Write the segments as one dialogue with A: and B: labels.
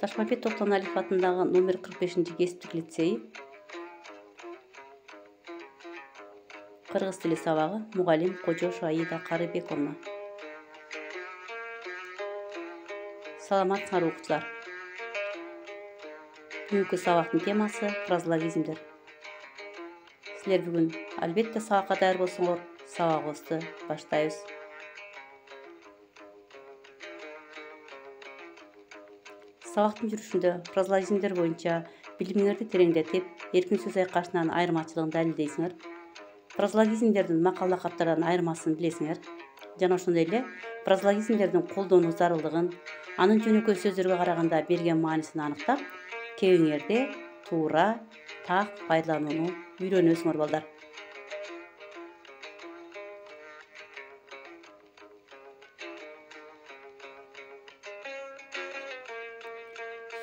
A: Ташмамбет Токтоналиев атындагы номер 45 кесиптик лицейи кыргыз тили сабагы мугалим Кожош Аида Карыбековна. Саламатсыңар окуучулар. Бүгүнкү сабактын темасы фразеологизмдер. Силер бүгүн албетте сабакка даяр болсоңор, сабагыбызды баштайбыз. Сабактын жүрүшүндө фразеологизмдер боюнча билимиңерди тереңдетип, эркин сөз айкашынан айырмачылыгын далилдейсиңер. Фразеологизмдердин макал лакаптардан айырмасын билесиңер. Жана ошондой эле фразеологизмдердин колдонуу зарылдыгын, анын жөнөкөй сөздөргө караганда берген маанисин аныктап, кебиңерде туура, так пайдаланууну үйрөнөсүңөр балдар.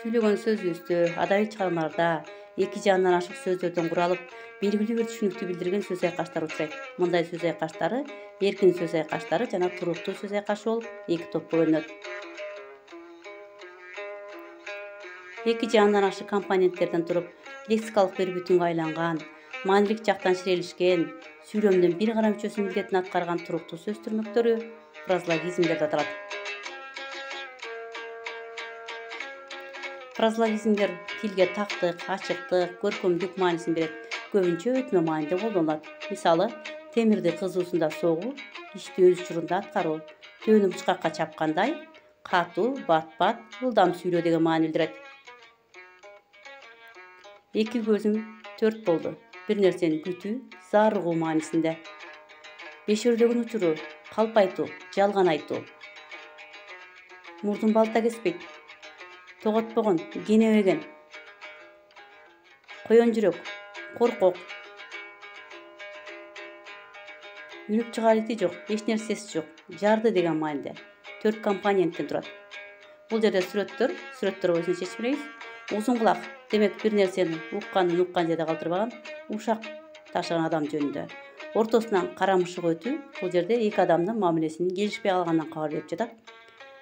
A: Сүйлөгөн сөзүбүздө, адабий чыгармаларда эки же андан ашык сөздөрдөн куралып, белгилүү бир түшүнүктү билдирген сөз айкаштар учурайт. Мындай сөз айкаштары эркин сөз айкаштары жана туруктуу сөз айкашы болуп эки топко бөлүнөт. Эки же андан ашык компоненттерден туруп, лексикалык бир бүтүнгө айланган, маанилик жактан ширелишкен, сүйлөмдүн бир гана мүчөсүнүн милдетин аткарган туруктуу сөз түрмөктөрү фразеологизмдер деп аталат. Фразеологизмдер тилге тактык, ачыктык, көркөмдүк маанисин берет. Көбүнчө өтмө мааниде колдонулат. Мисалы, темирди кызуусунда согуу, ишти өз учурунда аткаруу, төөнү бычкакка чапкандай, катуу, бат-бат, ылдам сүйлөө деген маани билдирет. Эки көзүм төрт болду. Бир нерсени күтүү, зарыгуу маанисинде. Бешөрдөгүн учуру, калп айтуу, жалган айтуу. Мурдун балта кеспейт. Тоготпогон, кенебеген. Коен жүрөк, коркок. Үрүп чыгаар ити жок, эч нерсеси жок, жарды деген мааниде. 4 компоненттен турат. Бул жерде сүрөттөр боюнча чечмейбиз. Узун кулак, демек бир нерсени уккан жерде калтырбаган, ушак ташыган адам жөнүндө. Ортосунан кара мышык өтүү, бул жерде эки адамдын мамилесинин келишпей калганынан кабар берип жатат.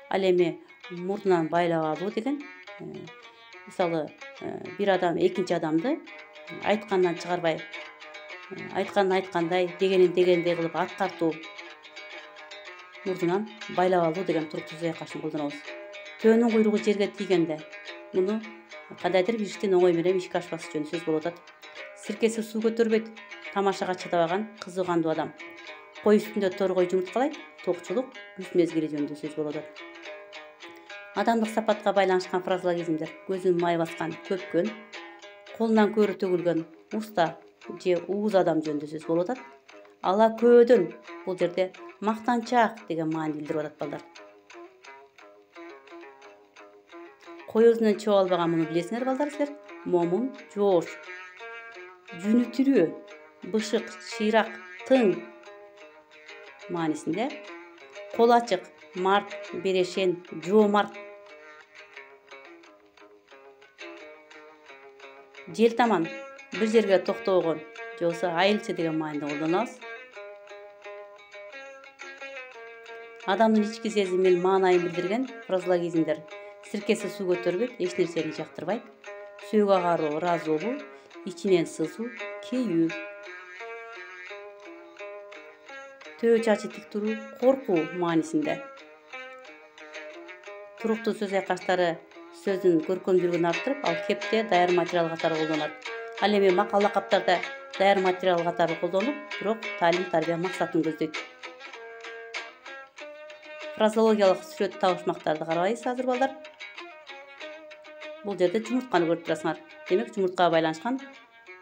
A: Ал эми мурдунан байлап алуу деген, мисалы, бир адам экинчи адамды айткандан чыгарбай, айтканын айткандай, дегенин дегендей кылып аткартуу, мурдунан байлап алуу деген туруктуу сөз айкашын колдонобуз. Төөнүн куйругу жерге тийгенде, муну кандайдыр бир иштин оңой менен ишке ашпасы жөнүндө сөз болуп атат. Сиркеси суу көтөрбөйт, тамашага чыдабаган кызы кандуу адам. Кой үстүндө торгой жумурткалайт, токчулук күз мезгили жөнүндө сөз болуп атат. Адамдык сапатка байланышкан фразеологизмдер: көзүн май баскан, көпкөн, колунан көөрү төгүлгөн, уста же ууз адам жөнүндө сөз болуп атат. Ала көөдөн, бул жерде мактанчаак деген маани билдирип атат балдар. Кой өзүнөн чыга албаган, муну билесиңер балдар силер. Момун, жоош. Жүнү тирүү, бышык, шыйрак, тың маанисинде. Кол ачык, март, берешен, жоомарт. Жел таман, бир жерге токтобогон, же болбосо айылчы деген мааниде колдонобуз. Адамдын ички сезимин, маанайын билдирген фразеологизмдер: сиркеси суу көтөрбөйт, эч нерсени жактырбайт, сөөгү агаруу, ыраазы болуу, ичинен сызуу, кейүү. Төбө чачы тик туруу, коркуу маанисинде. Туруктуу сөз айкаштары сөздүн көркөмдүүлүгүн арттырып, ал кепте даяр материал катары колдонулат. Ал эми макал лакаптарда даяр материал катары колдонулуп, бирок талим-тарбия максатын көздөйт. Фразеологиялык сүрөт табышмактарды карабайбыз азыр балдар. Бул жерде жумуртканы көрүп турасыңар. Демек, жумурткага байланышкан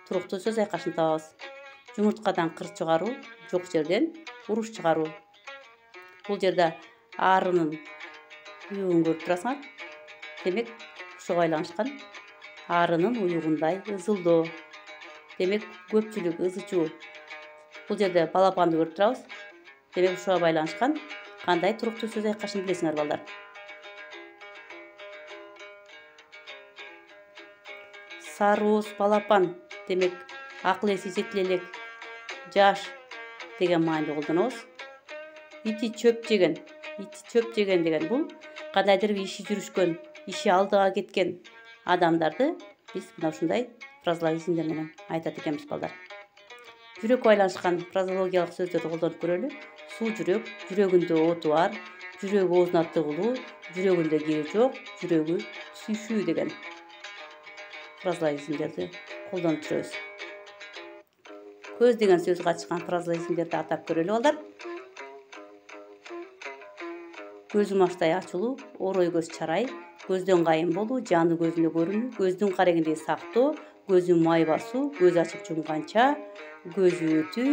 A: туруктуу сөз айкашын табабыз. Жумурткадан кыр чыгаруу, жок жерден уруш чыгаруу. Бул жерде арынын уюгун көрүп турасыңар. Демек, ушуга байланышкан арынын уюгундай ызылдоо. Демек, көпчүлүк, ызычуу. Бул жерде балапанды көрүп турабыз. Демек, ушуга байланышкан кандай туруктуу сөз айкашын билесиңер балдар. Сары ооз, балапан. Демек, акыл эси жетиле элек, жаш деген мааниде колдонобуз. Ити чөп жеген. Ити чөп жеген деген бул кандайдыр бир иши жүрүшкөн, иши алдыга кеткен адамдарды биз мына ушундай фразеологизмдер менен айтат экенбиз балдар. Жүрөккө байланышкан фразеологиялык сөздөрдү колдонуп көрөлү. Суу жүрөк, жүрөгүндө оту бар, жүрөк оозуна тыгылуу, жүрөгүндө кири жок, жүрөгү сүйшүү деген фразеологизмдерди колдонуп жүрөбүз. Көз деген сөз катышкан фразеологизмдерди атап көрөлү балдар. Көзүм аштай ачылуу, орой көз чарай, көздөн кайын болуу, жаны көзүндө көрүнүү, көздүн карегиндеги сактоо, көзүн май басуу, көз ачып жумганча, көз өтүү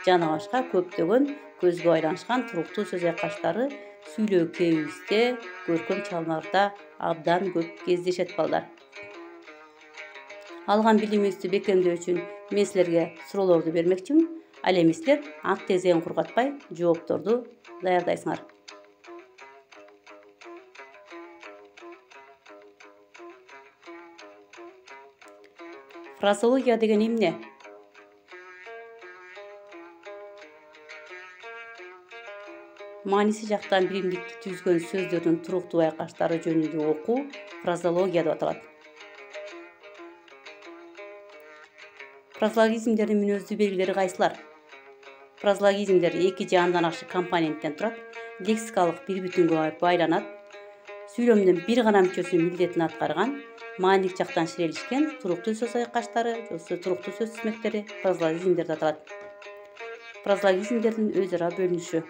A: жана башка көптөгөн көзгө байланышкан туруктуу сөз айкаштары сүйлөө кебибизде, көркөм чыгармаларда абдан көп кездешет балдар. Алган билимибизди бекемдөө үчүн мен силерге суроолорду бермекчимин. Ал эми силер ак тезегин кургатпай жоопторду даярдайсыңар. Фразеология деген эмне? Мааниси жактан биримдикти түзгөн сөздөрдүн туруктуу айкаштары жөнүндө окуу фразеология деп аталат. Фразеологизмдердин мүнөздүү белгилери кайсылар? Фразеологизмдер эки же андан ашык компоненттен турат, лексикалык бир бүтүнгө байланат, сүйлөмдүн бир гана мүчөсүнүн милдетин аткарган, мааниlik жактан ширелишкен туруктуу сөз айкаштары, туруктуу сөз тизмектери фразеологизмдер деп аталат. Фразеологизмдердин өз ара бөлүнүшү.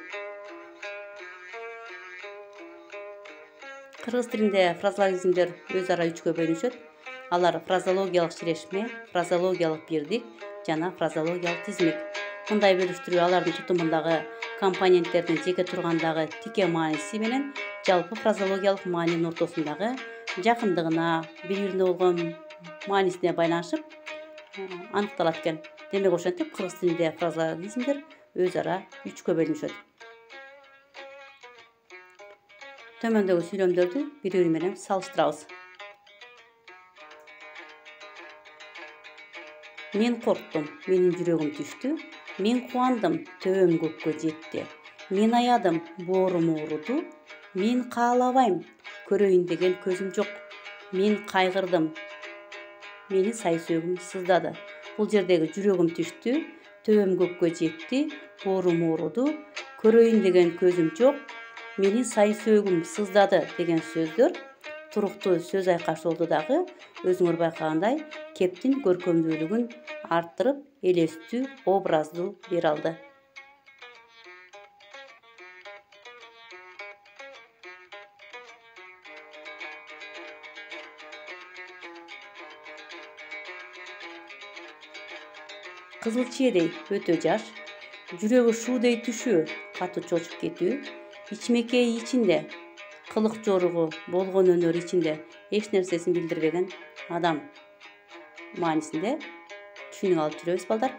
A: Кыргыз тилинде фразеологизмдер өз ара 3кө бөлүнүшөт. Алар фразеологиялык ширешме, фразеологиялык бирдик жана фразеологиялык тизмек. Мындай бөлүштүрүү алардын тутумундагы компоненттердин жеке тургандагы тике мааниси менен жалпы фразеологиялык маанинин ортосундагы жакындыгына, бири-бирине болгон маанисине байланышып аныкталат экен. Демек ошентип кыргыз тилинде фразеологизмдер өз ара 3кө бөлүнүшөт. Төмөндөгү сүйлөмдөрдү бири-бири менен салыштырабыз. Мен корктум, менин жүрөгүм түштү. Мен кубандым, төбөм көккө жетти. Мен аядым, боорум ооруду. Мен каалабайм, көрөйүн деген көзүм жок. Мен кайгырдым, менин сай сөөгүм сыздады. Бул жердеги жүрөгүм түштү, төбөм көккө жетти, боорум ооруду, көрөйүн деген көзүм жок, менин сай сөөгүм сыздады деген сөздөр туруктуу сөз айкаш болду дагы өзүңөр байкагандай кептин көркөмдүүлүгүн арттырып, элестүү, образдуу бере алды. Кызыл чиедей өтө жаш, жүрөгү шуудей түшүү, катуу чочуп кетүү, ичмекейи ичинде, кылык жоругу болгон өнөр ичинде эч нерсесин билдирбеген адам маанисинде түшүнүк алып жүрөбүз балдар.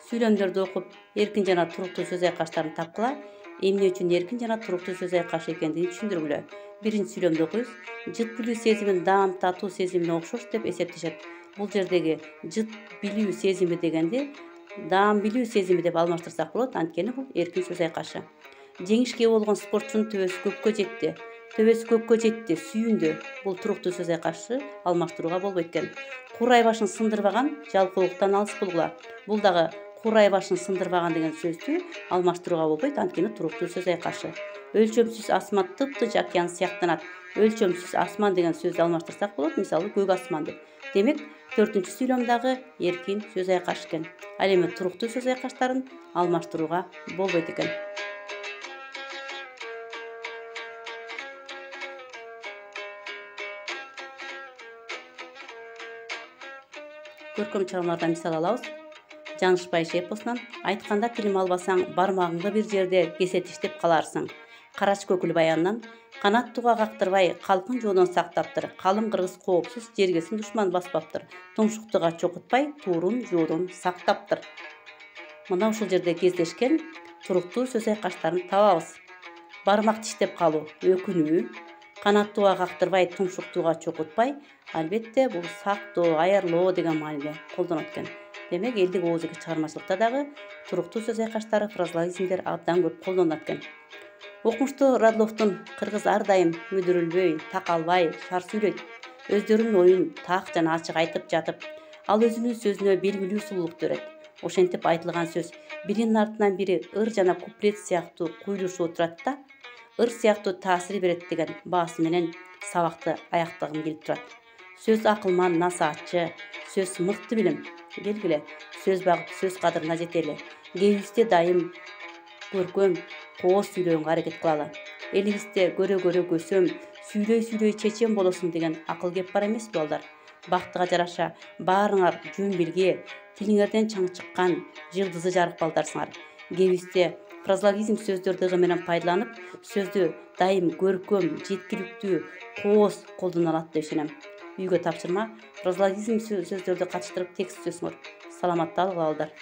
A: Сүйлөмдөрдү окуп, эркин жана туруктуу сөз айкаштарын тапкыла. Эмне үчүн эркин жана туруктуу сөз айкашы экендигин түшүндүргүлө. Биринчи сүйлөмдү окуйбуз. Жыт билүү сезимин даам татуу сезимине окшош деп эсептешет. Бул жердеги жыт билүү сезими дегенди даам билүү сезими деп алмаштырсак болот, анткени бул эркин сөз айкашы. Жеңишке ээ болгон спортчунун төбөсү көккө жетти. Төбөсү көккө жетти, сүйүндү. Бул туруктуу сөз айкашы алмаштырууга болбойт экен. Курай башын сындырбаган, жалкоолуктан алыс болгула. Бул дагы курай башын сындырбаган деген сөздү алмаштырууга болбойт, анткени туруктуу сөз айкашы. Өлчөмсүз асман тыптыч океан сыяктанат. Өлчөмсүз асман деген сөздү алмаштырсак болот, мисалы көк асман деп. Демек, 4-чү сүйлөмдагы эркин сөз айкаш экен. Ал эми туруктуу сөз айкаштарын алмаштырууга болбойт экен. Көркөм чыгармалардан мисал алабыз. Жанышбайшы эпосунан айтканда тилим албасаң, бармагыңды бир жерде кесе тиштеп каларсың. Карач көкүл баянынан канат туга кактырбай, калкын жоодон сактаптыр. Калың кыргыз коопсуз, жергесин душман баспаптыр. Тумшуктуга чокутпай, туурун жоодон сактаптыр. Мына ушул жерде кездешкен туруктуу сөз айкаштарын табабыз. Бармак тиштеп калуу, өкүнүү, канат туга кактырбай, тумшуктуга чокутпай, албетте бул сактоо, аярлоо деген мааниде колдонот экен. Демек, элдик ооздук чыгармачылыкта дагы туруктуу сөз айкаштары, фразеологизмдер абдан көп колдонулат экен. Окумуштуу Радловдун кыргыз ар дайым мүдүрүлбөй, такалбай, шар сүйлөйт. Өздөрүнүн оюн так жана ачык айтып жатып, ал өзүнүн сөзүнө белгилүү сулуулук берет. Ошентип айтылган сөз биринин артынан бири ыр жана куплет сыяктуу куйлушуу турат да, ыр сыяктуу таасир берет деген баасы менен сабакты аяктагым келип турат. Сөз акылман насаатчы, сөз мыкты билим. Келгиле, сөз багып сөз кадырына жетели. Кээбизде дайым көркөм, кооз сүйлөгөнгө аракет кылалы. Элибизде көрө көсөм, сүйлөй чечен болосуң деген акыл кеп бар эмеспи балдар? Бактыга жараша баарыңар жөн билге, тилиңерден чаң чыккан жылдызы жарык балдарсыңар. Кээбизде фразеологизм сөздөрдү ыгы менен пайдаланып, сөздү дайым көркөм, жеткиликтүү, кооз колдоно алат деп ишенем. Үйгө тапшырма: фразеологизм сөздөрдү катыштырып текст түзөсүңөр. Саламатталгыла балдар.